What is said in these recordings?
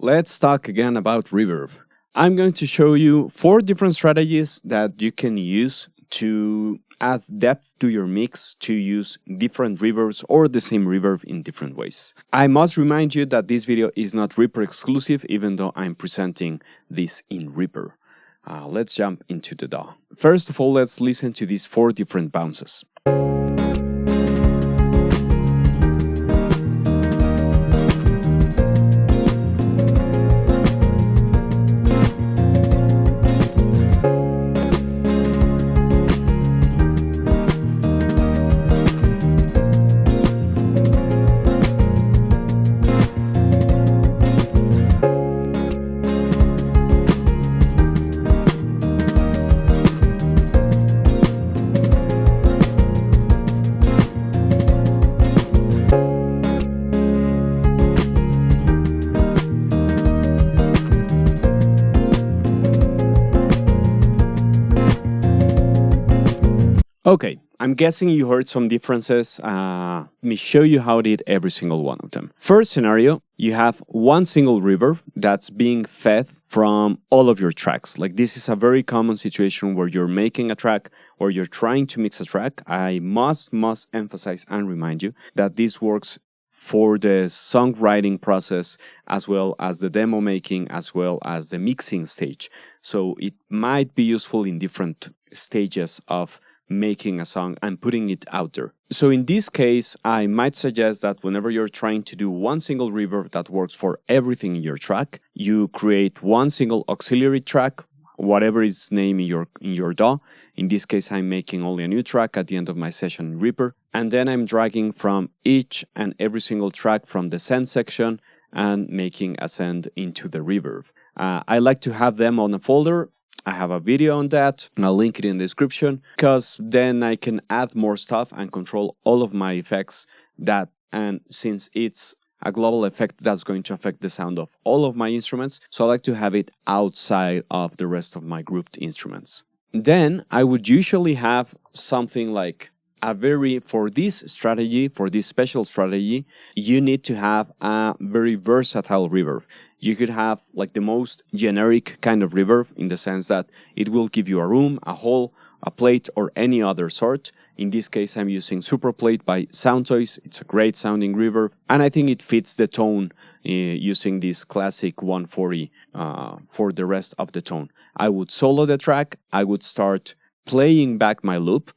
Let's talk again about reverb. I'm going to show you 4 different strategies that you can use to add depth to your mix, to use different reverbs or the same reverb in different ways. I must remind you that this video is not Reaper exclusive, even though I'm presenting this in Reaper. Let's jump into the DAW. First of all, let's listen to these 4 different bounces. Okay, I'm guessing you heard some differences. Let me show you how I did every single one of them. First scenario, you have one single reverb that's being fed from all of your tracks. Like this is a very common situation where you're making a track or you're trying to mix a track. I must emphasize and remind you that this works for the songwriting process as well as the demo making as well as the mixing stage. So it might be useful in different stages of making a song and putting it out there. So in this case, I might suggest that whenever you're trying to do one single reverb that works for everything in your track, you create one single auxiliary track, whatever its name in your DAW. In this case, I'm making only a new track at the end of my session in Reaper, and then I'm dragging from each and every single track from the send section and making a send into the reverb. I like to have them on a folder. I have a video on that, and I'll link it in the description, because then I can add more stuff and control all of my effects and since it's a global effect, that's going to affect the sound of all of my instruments, so I like to have it outside of the rest of my grouped instruments. Then I would usually have something like for this special strategy, you need to have a very versatile reverb. You could have like the most generic kind of reverb in the sense that it will give you a room, a hole, a plate, or any other sort. In this case, I'm using Superplate by Soundtoys. It's a great sounding reverb, and I think it fits the tone using this classic 140 for the rest of the tone. I would solo the track. I would start playing back my loop.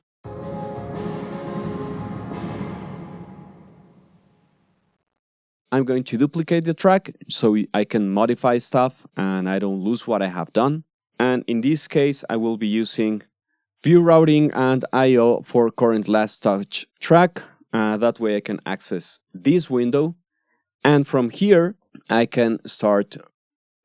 I'm going to duplicate the track so I can modify stuff and I don't lose what I have done. And in this case, I will be using view routing and I/O for current last touch track. That way I can access this window. And from here, I can start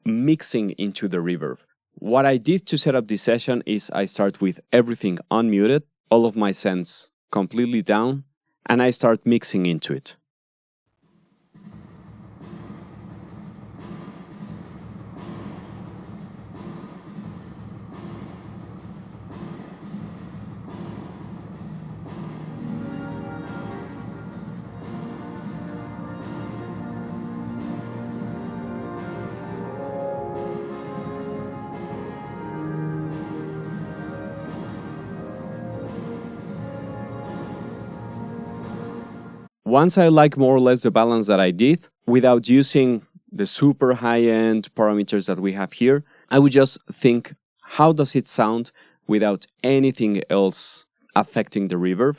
mixing into the reverb. What I did to set up this session is I start with everything unmuted, all of my sends completely down, and I start mixing into it. Once I like more or less the balance that I did, without using the super high-end parameters that we have here, I would just think, how does it sound without anything else affecting the reverb?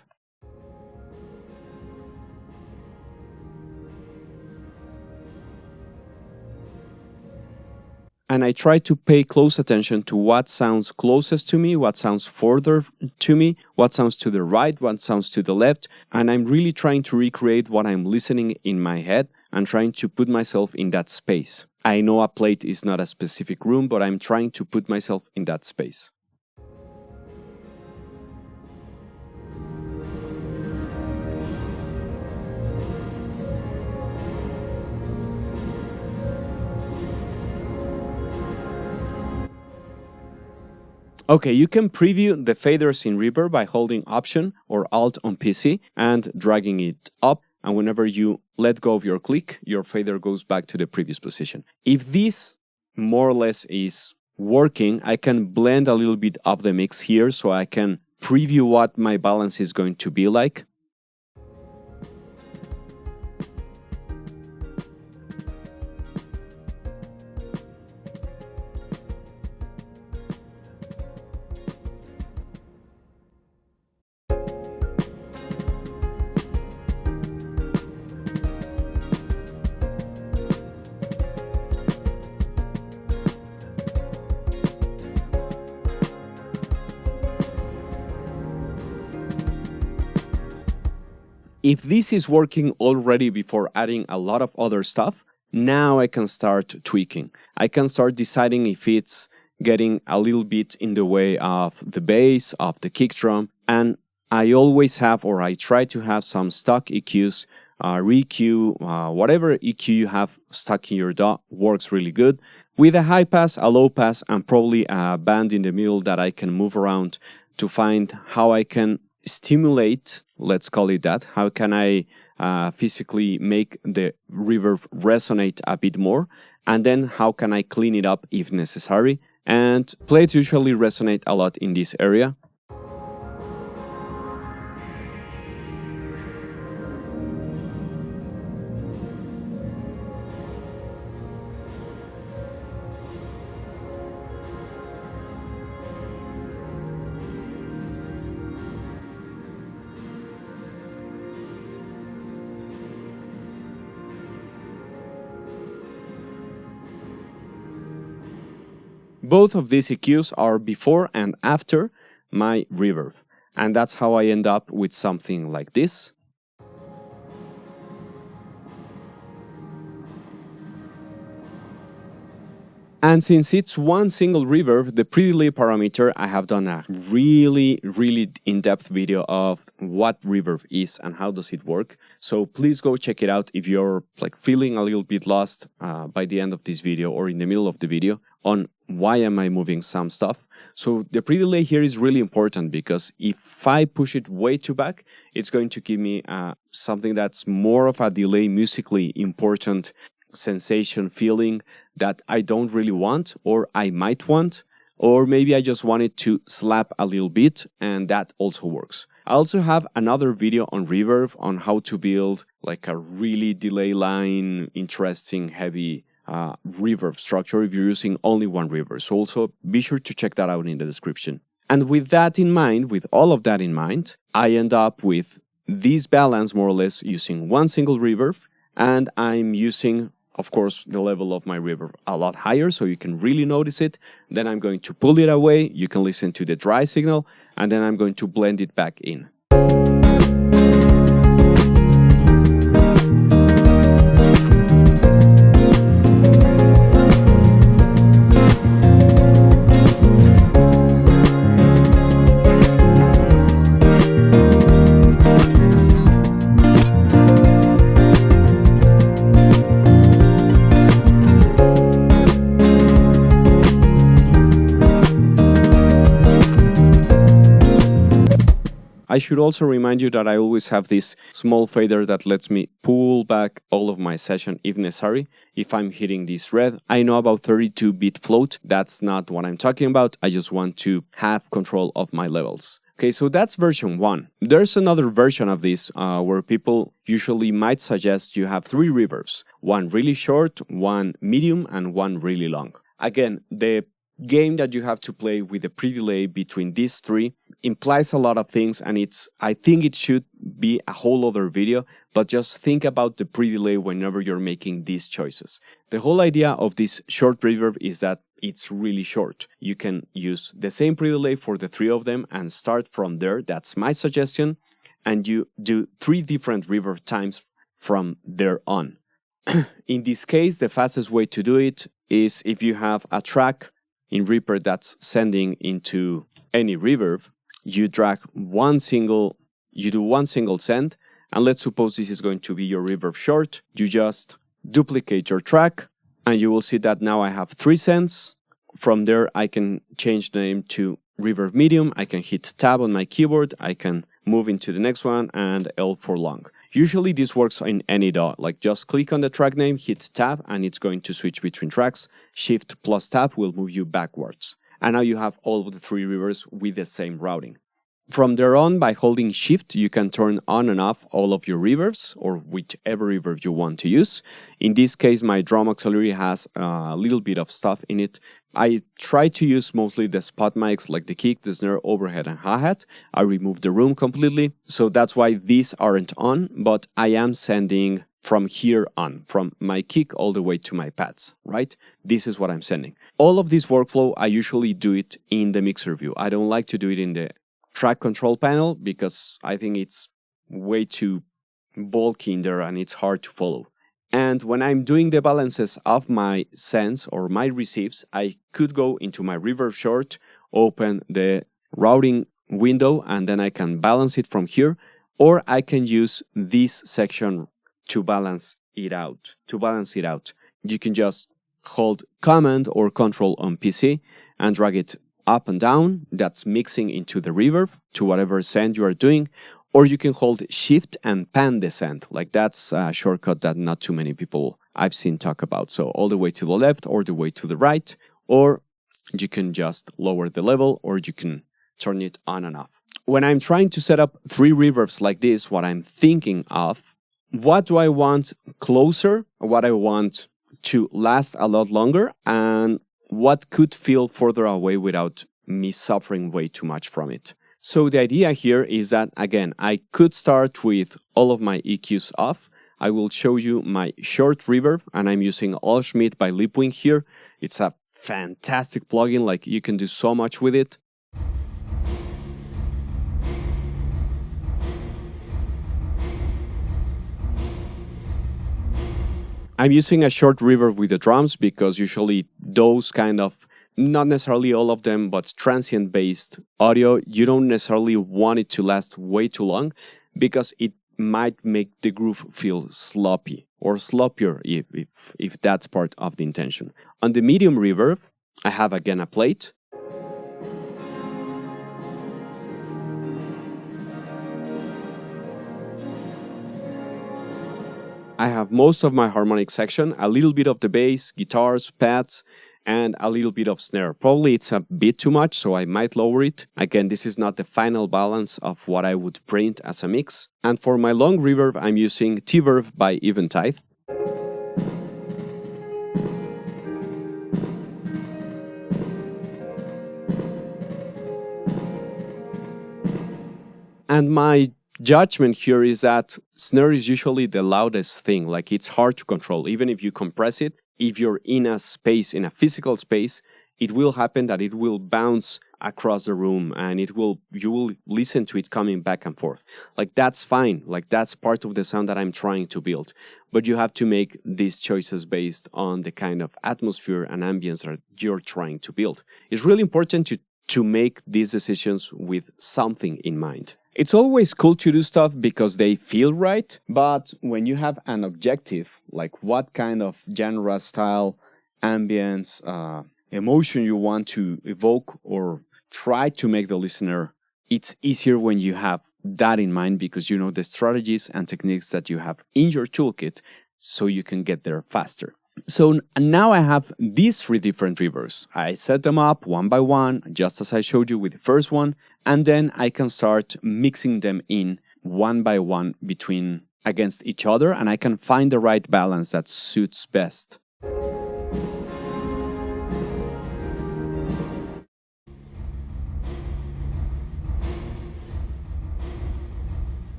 And I try to pay close attention to what sounds closest to me, what sounds further to me, what sounds to the right, what sounds to the left. And I'm really trying to recreate what I'm listening in my head and trying to put myself in that space. I know a plate is not a specific room, but I'm trying to put myself in that space. Okay, you can preview the faders in Reaper by holding Option or Alt on PC and dragging it up. and whenever you let go of your click, your fader goes back to the previous position. If this more or less is working, I can blend a little bit of the mix here so I can preview what my balance is going to be like. If this is working already before adding a lot of other stuff, now I can start tweaking. I can start deciding if it's getting a little bit in the way of the bass, of the kick drum, and I always have, or I try to have, some stock EQs, re-EQ, whatever EQ you have stuck in your DAW works really good. With a high pass, a low pass, and probably a band in the middle that I can move around to find how I can stimulate, let's call it that. How can I physically make the reverb resonate a bit more? And then how can I clean it up if necessary? And plates usually resonate a lot in this area. Both of these EQs are before and after my reverb, and that's how I end up with something like this. And since it's one single reverb, the pre-delay parameter, I have done a really in-depth video of what reverb is and how does it work. So please go check it out if you're feeling a little bit lost by the end of this video or in the middle of the video on why am I moving some stuff. So the pre-delay here is really important because if I push it way too back, it's going to give me something that's more of a delay, musically important sensation, feeling that I don't really want, or I might want, or maybe I just want it to slap a little bit, and that also works. I also have another video on reverb on how to build a really delay line, interesting, heavy reverb structure if you're using only one reverb. So also be sure to check that out in the description. And with that in mind, with all of that in mind, I end up with this balance more or less using one single reverb, and I'm using, of course, the level of my reverb a lot higher so you can really notice it. Then I'm going to pull it away. You can listen to the dry signal, and then I'm going to blend it back in. I should also remind you that I always have this small fader that lets me pull back all of my session if necessary. If I'm hitting this red, I know about 32-bit float. That's not what I'm talking about. I just want to have control of my levels. Okay, so that's version 1. There's another version of this where people usually might suggest you have 3 reverbs. One really short, one medium, and one really long. Again, the game that you have to play with the pre-delay between these 3 implies a lot of things, and I think it should be a whole other video, but just think about the pre-delay whenever you're making these choices. The whole idea of this short reverb is that it's really short. You can use the same pre-delay for the 3 of them and start from there. That's my suggestion. And you do 3 different reverb times from there on. In this case, the fastest way to do it is if you have a track in Reaper that's sending into any reverb, you do one single send, and let's suppose this is going to be your reverb short. You just duplicate your track, and you will see that now I have 3 sends. From there, I can change the name to reverb medium. I can hit tab on my keyboard. I can move into the next one and L for long. Usually this works in any DAW, like just click on the track name, hit tab, and it's going to switch between tracks. Shift plus tab will move you backwards. And now you have all of the 3 reverbs with the same routing. From there on, by holding shift, you can turn on and off all of your reverbs or whichever reverb you want to use. In this case, my drum auxiliary has a little bit of stuff in it. I try to use mostly the spot mics like the kick, the snare, overhead, and hi-hat. I remove the room completely, so that's why these aren't on, but I am sending from here on, from my kick all the way to my pads, right? This is what I'm sending. All of this workflow, I usually do it in the mixer view. I don't like to do it in the track control panel because I think it's way too bulky in there and it's hard to follow. And when I'm doing the balances of my sends or my receives, I could go into my reverb short, open the routing window, and then I can balance it from here, or I can use this section to balance it out. You can just hold Command or Control on PC and drag it up and down. That's mixing into the reverb to whatever send you are doing. Or you can hold Shift and pan the send. Like that's a shortcut that not too many people I've seen talk about. So all the way to the left or the way to the right. Or you can just lower the level or you can turn it on and off. When I'm trying to set up 3 reverbs like this, what I'm thinking of, what do I want closer? What I want to last a lot longer? And what could feel further away without me suffering way too much from it? So the idea here is that, again, I could start with all of my EQs off. I will show you my short reverb, and I'm using all Schmitt by Lipwing here. It's a fantastic plugin, like you can do so much with it. I'm using a short reverb with the drums because usually those kind of, not necessarily all of them, but transient-based audio, you don't necessarily want it to last way too long because it might make the groove feel sloppy or sloppier if that's part of the intention. On the medium reverb, I have again a plate. I have most of my harmonic section, a little bit of the bass, guitars, pads, and a little bit of snare. Probably it's a bit too much, so I might lower it. Again, this is not the final balance of what I would print as a mix. And for my long reverb, I'm using T-Verb by Eventide. And my judgment here is that snare is usually the loudest thing, like it's hard to control. Even if you compress it, if you're in a space, in a physical space, it will happen that it will bounce across the room and you will listen to it coming back and forth. Like that's fine, like that's part of the sound that I'm trying to build. But you have to make these choices based on the kind of atmosphere and ambience that you're trying to build. It's really important to make these decisions with something in mind. It's always cool to do stuff because they feel right, but when you have an objective, like what kind of genre, style, ambience, emotion you want to evoke or try to make the listener, it's easier when you have that in mind because you know the strategies and techniques that you have in your toolkit so you can get there faster. So now I have these 3 different reverbs. I set them up one by one, just as I showed you with the first one, and then I can start mixing them in one by one against each other, and I can find the right balance that suits best.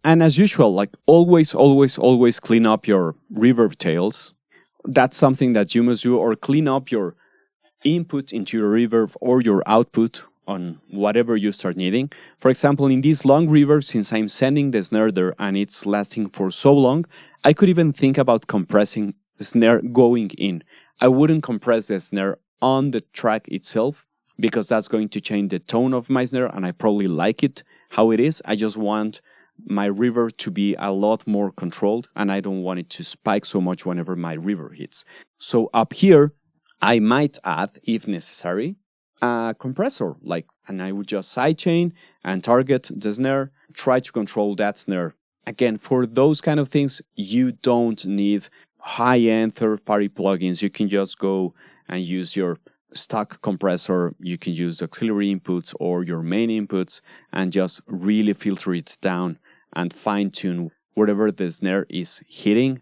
And as usual, like always clean up your reverb tails. That's something that you must do, or clean up your input into your reverb or your output on whatever you start needing. For example, in this long reverb, since I'm sending the snare there and it's lasting for so long, I could even think about compressing the snare going in. I wouldn't compress the snare on the track itself because that's going to change the tone of my snare and I probably like it how it is. I just want my reverb to be a lot more controlled, and I don't want it to spike so much whenever my reverb hits. So up here, I might add, if necessary, a compressor, and I would just sidechain and target the snare, try to control that snare. Again, for those kind of things, you don't need high-end third-party plugins. You can just go and use your stock compressor. You can use auxiliary inputs or your main inputs and just really filter it down and fine-tune wherever the snare is hitting.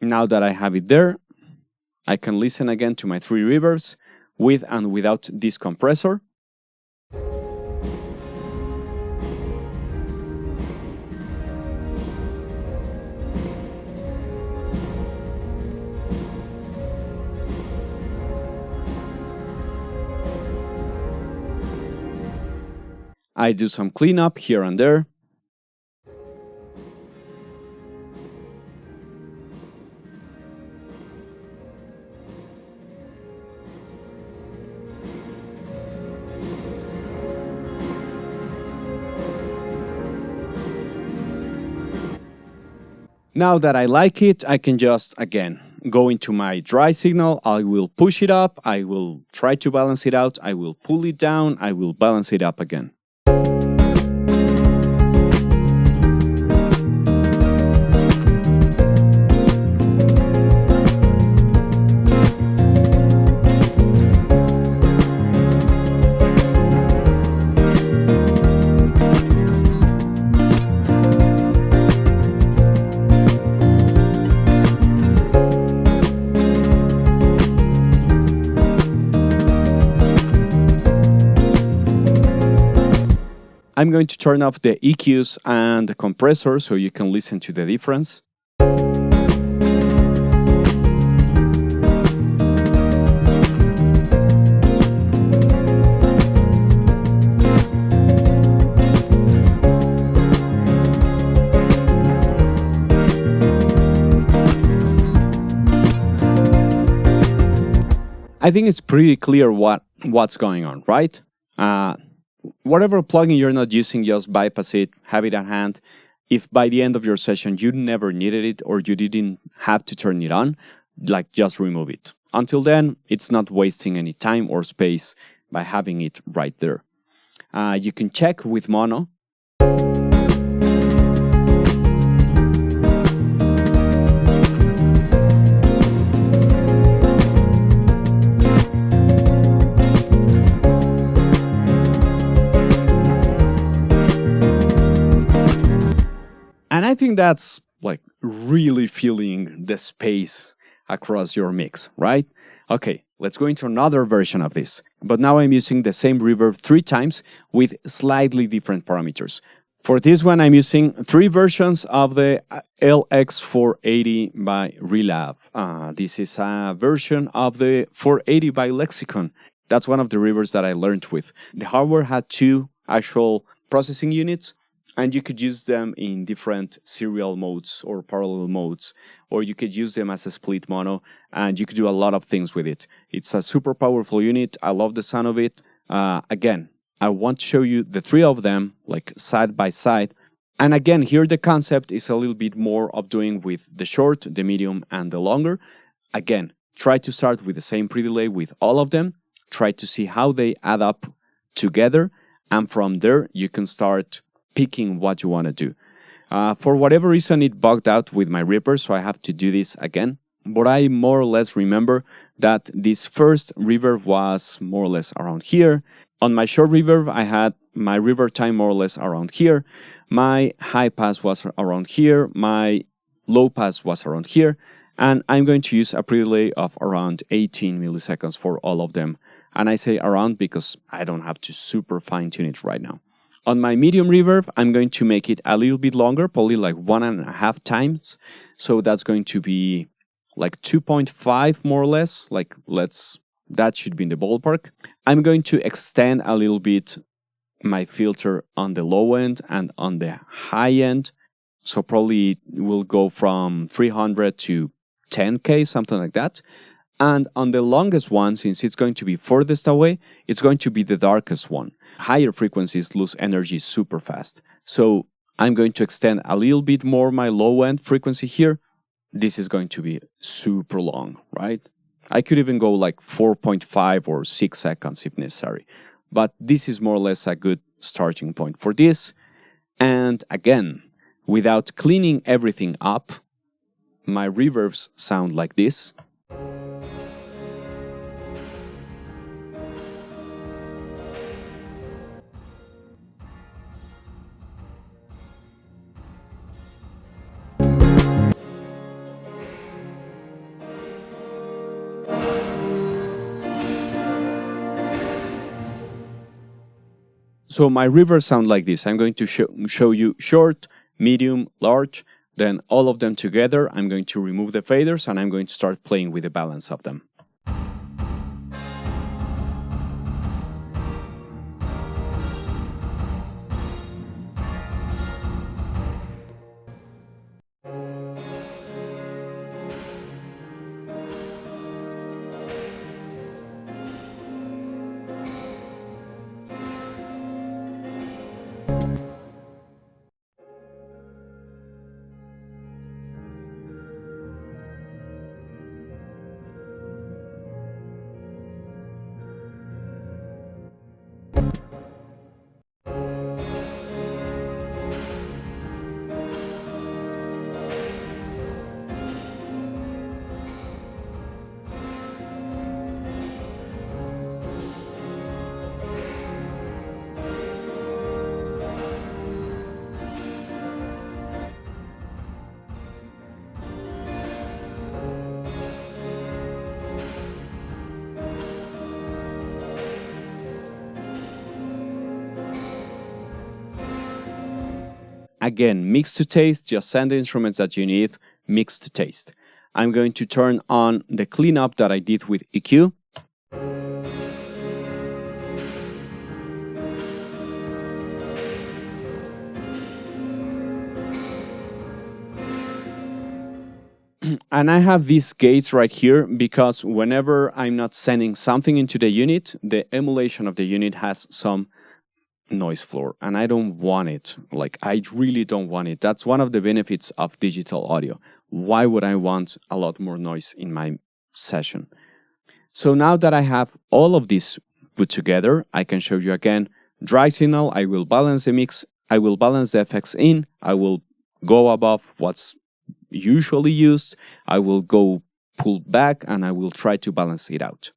Now that I have it there, I can listen again to my 3 reverbs with and without this compressor. I do some cleanup here and there. Now that I like it, I can just, again, go into my dry signal. I will push it up. I will try to balance it out. I will pull it down. I will balance it up again. I'm going to turn off the EQs and the compressor so you can listen to the difference. I think it's pretty clear what's going on, right? Whatever plugin you're not using, just bypass it, have it at hand. If by the end of your session you never needed it or you didn't have to turn it on, just remove it. Until then, it's not wasting any time or space by having it right there. You can check with mono. And I think that's really feeling the space across your mix, right? Okay, let's go into another version of this. But now I'm using the same reverb 3 times with slightly different parameters. For this one, I'm using 3 versions of the LX480 by Relab. This is a version of the 480 by Lexicon. That's one of the reverbs that I learned with. The hardware had 2 actual processing units, and you could use them in different serial modes or parallel modes, or you could use them as a split mono, and you could do a lot of things with it. It's a super powerful unit. I love the sound of it. Again, I want to show you the 3 of them, side by side. And again, here the concept is a little bit more of doing with the short, the medium, and the longer. Again, try to start with the same pre-delay with all of them. Try to see how they add up together, and from there, you can start picking what you want to do. For whatever reason, it bugged out with my Reaper, so I have to do this again. But I more or less remember that this first reverb was more or less around here. On my short reverb, I had my reverb time more or less around here. My high pass was around here. My low pass was around here. And I'm going to use a pre-delay of around 18 milliseconds for all of them. And I say around because I don't have to super fine-tune it right now. On my medium reverb, I'm going to make it a little bit longer, probably 1.5 times. So that's going to be like 2.5 more or less, like that should be in the ballpark. I'm going to extend a little bit my filter on the low end and on the high end. So probably we'll go from 300 to 10K, something like that. And on the longest one, since it's going to be furthest away, it's going to be the darkest one. Higher frequencies lose energy super fast. So I'm going to extend a little bit more my low end frequency here. This is going to be super long, right? I could even go like 4.5 or 6 seconds if necessary. But this is more or less a good starting point for this. And again, without cleaning everything up, my reverbs sound like this. So my reverbs sound like this. I'm going to show you short, medium, large, then all of them together. I'm going to remove the faders and I'm going to start playing with the balance of them. Again, mix to taste, just send the instruments that you need, mix to taste. I'm going to turn on the cleanup that I did with EQ. And I have these gates right here because whenever I'm not sending something into the unit, the emulation of the unit has some noise floor, and I don't want it. Like, I really don't want it. That's one of the benefits of digital audio. Why would I want a lot more noise in my session? So now that I have all of this put together, I can show you again. Dry signal, I will balance the mix, I will balance the effects in, I will go above what's usually used, I will go pull back, and I will try to balance it out.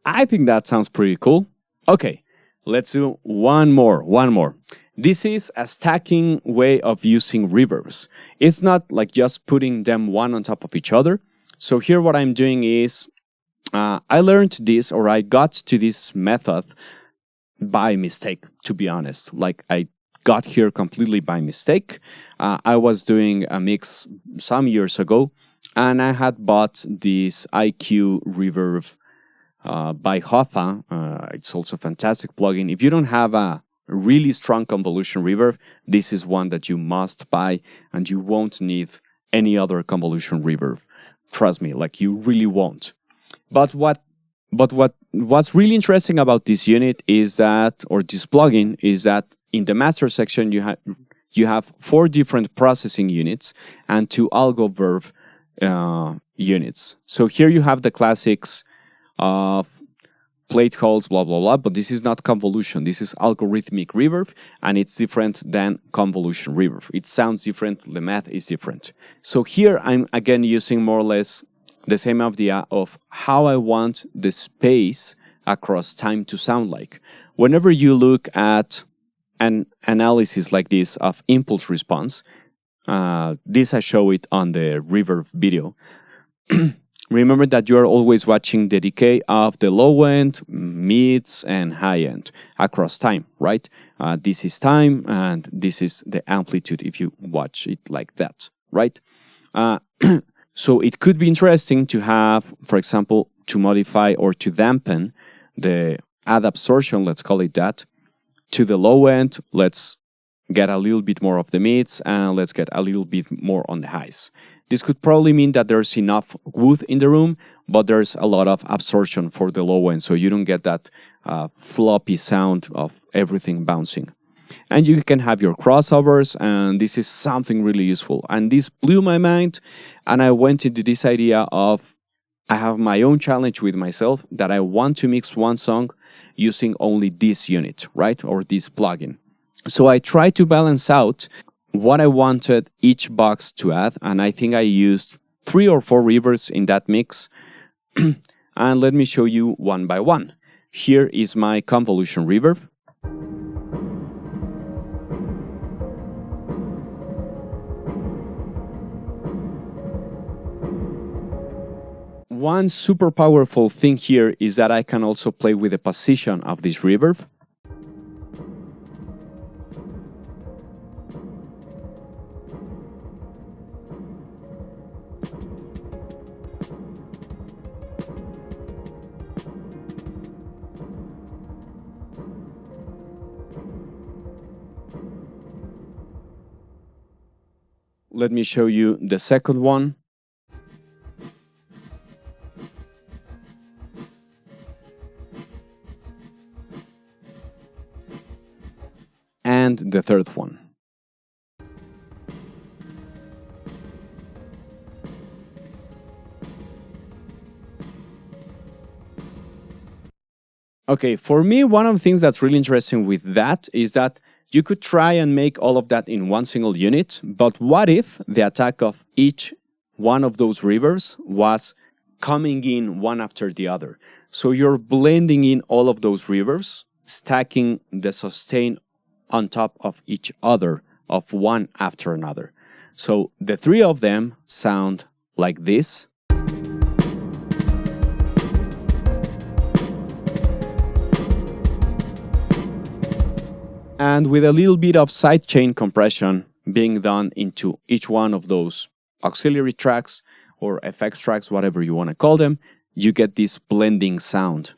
I think that sounds pretty cool. Okay, let's do one more. This is a stacking way of using reverbs. It's not like just putting them one on top of each other. So here what I'm doing is, I learned this, or I got to this method by mistake, to be honest. Like, I got here completely by mistake. I was doing a mix some years ago, and I had bought this IQ-Reverb by Hoffa. It's also a fantastic plugin. If you don't have a really strong convolution reverb, this is one that you must buy, and you won't need any other convolution reverb. Trust me, like, you really won't. But what's really interesting about this unit is that, or this plugin, is that in the master section you have 4 different processing units and 2 algo verb units. So here you have the classics of plate holes, blah, blah, blah. But this is not convolution. This is algorithmic reverb, and it's different than convolution reverb. It sounds different. The math is different. So here I'm again using more or less the same idea of how I want the space across time to sound like. Whenever you look at an analysis like this of impulse response, this I show it on the reverb video. Remember that you are always watching the decay of the low end, mids, and high end across time, right? This is time, and this is the amplitude if you watch it like that, right? So it could be interesting to have, for example, to modify or to dampen the add absorption, let's call it that, to the low end. Let's get a little bit more of the mids, and let's get a little bit more on the highs. This could probably mean that there's enough wood in the room, but there's a lot of absorption for the low end, so you don't get that floppy sound of everything bouncing. And you can have your crossovers, and this is something really useful. And this blew my mind, and I went into this idea of, I have my own challenge with myself that I want to mix one song using only this unit, right? Or this plugin. So I tried to balance out what I wanted each box to add, and I think I used 3 or 4 reverbs in that mix. And let me show you one by one. Here is my convolution reverb. One super powerful thing here is that I can also play with the position of this reverb. Let me show you the second one. And the third one. Okay, for me, one of the things that's really interesting with that is that you could try and make all of that in one single unit, but what if the attack of each one of those reverbs was coming in one after the other? So you're blending in all of those reverbs, stacking the sustain on top of each other, of one after another. So the 3 of them sound like this. And with a little bit of sidechain compression being done into each one of those auxiliary tracks or effects tracks, whatever you want to call them, you get this blending sound.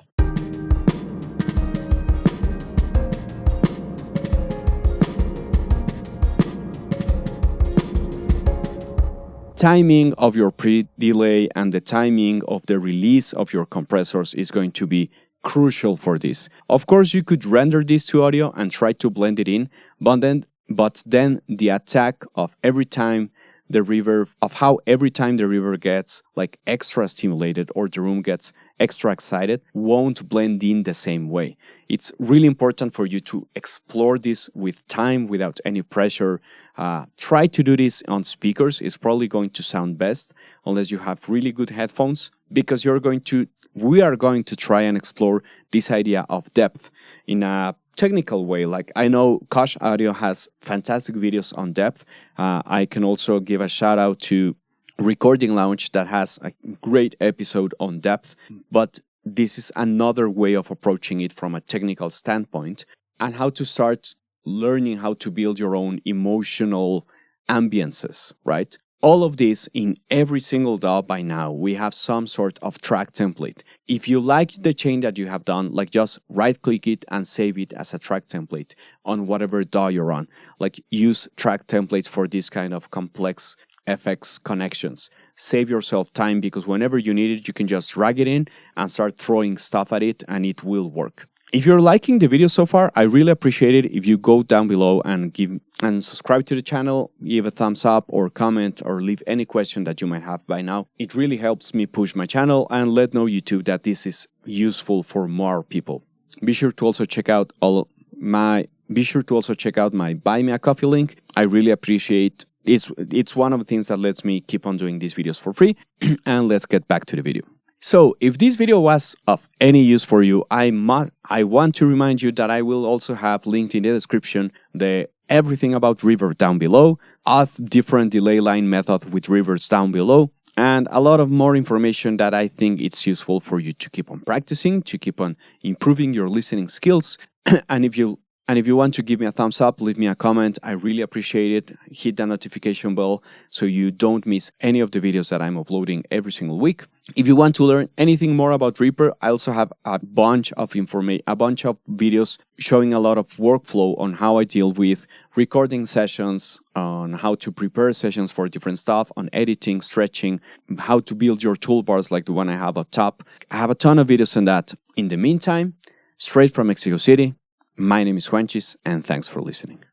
Timing of your pre-delay and the timing of the release of your compressors is going to be crucial for this. Of course, you could render this to audio and try to blend it in, but then the attack of every time the reverb, of how every time the reverb gets like extra stimulated or the room gets extra excited, won't blend in the same way. It's really important for you to explore this with time without any pressure. Try to do this on speakers. It's probably going to sound best unless you have really good headphones, because we are going to try and explore this idea of depth in a technical way. Like, I know Kosh Audio has fantastic videos on depth. I can also give a shout out to Recording Lounge that has a great episode on depth, but this is another way of approaching it from a technical standpoint, and how to start learning how to build your own emotional ambiances, right? All of this in every single DAW by now, we have some sort of track template. If you like the change that you have done, like, just right click it and save it as a track template on whatever DAW you're on. Like, use track templates for this kind of complex FX connections. Save yourself time, because whenever you need it, you can just drag it in and start throwing stuff at it, and it will work. If you're liking the video so far, I really appreciate it if you go down below and subscribe to the channel, give a thumbs up or comment, or leave any question that you might have by now. It really helps me push my channel and let know YouTube that this is useful for more people. Be sure to also check out my Buy Me a Coffee link. I really appreciate it. It's one of the things that lets me keep on doing these videos for free. And let's get back to the video. So if this video was of any use for you, I want to remind you that I will also have linked in the description everything about Reverb down below, different delay line method with reverbs down below, and a lot of more information that I think it's useful for you to keep on practicing, to keep on improving your listening skills. And if you want to give me a thumbs up, leave me a comment. I really appreciate it. Hit the notification bell so you don't miss any of the videos that I'm uploading every single week. If you want to learn anything more about Reaper, I also have a bunch of videos showing a lot of workflow on how I deal with recording sessions, on how to prepare sessions for different stuff, on editing, stretching, how to build your toolbars like the one I have up top. I have a ton of videos on that. In the meantime, straight from Mexico City, my name is Juanchis, and thanks for listening.